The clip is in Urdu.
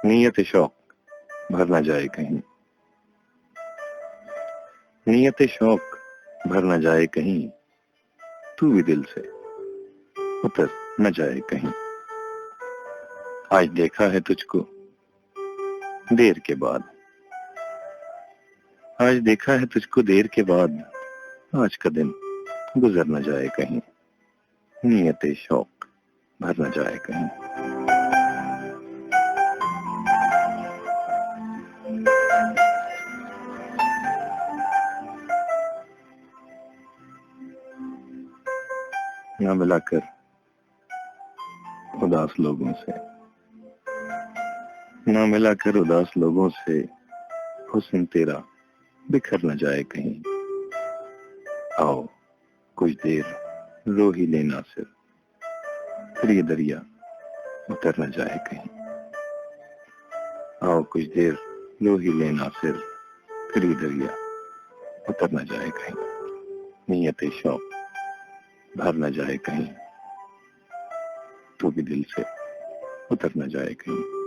نیت شوق بھر نہ جائے کہیں، نیت شوق بھر نہ جائے کہیں، تو بھی دل سے اتر نہ جائے کہیں۔ آج دیکھا ہے تجھ کو دیر کے بعد، آج دیکھا ہے تجھ کو دیر کے بعد، آج کا دن گزر نہ جائے کہیں، نیت شوق بھر نہ جائے کہیں۔ نہ ملا کر اداس لوگوں سے، نہ ملا کر اداس لوگوں سے، حسن تیرا بکھر نہ جائے کہیں۔ آؤ کچھ دیر رو ہی لینا صرف، پھر یہ دریا اتر نہ جائے کہیں۔ آؤ کچھ دیر رو ہی لینا صرف، پھر یہ دریا اتر نہ جائے کہیں، نیت شوق بھر نہ جائے کہیں، تو بھی دل سے اتر نہ جائے کہیں۔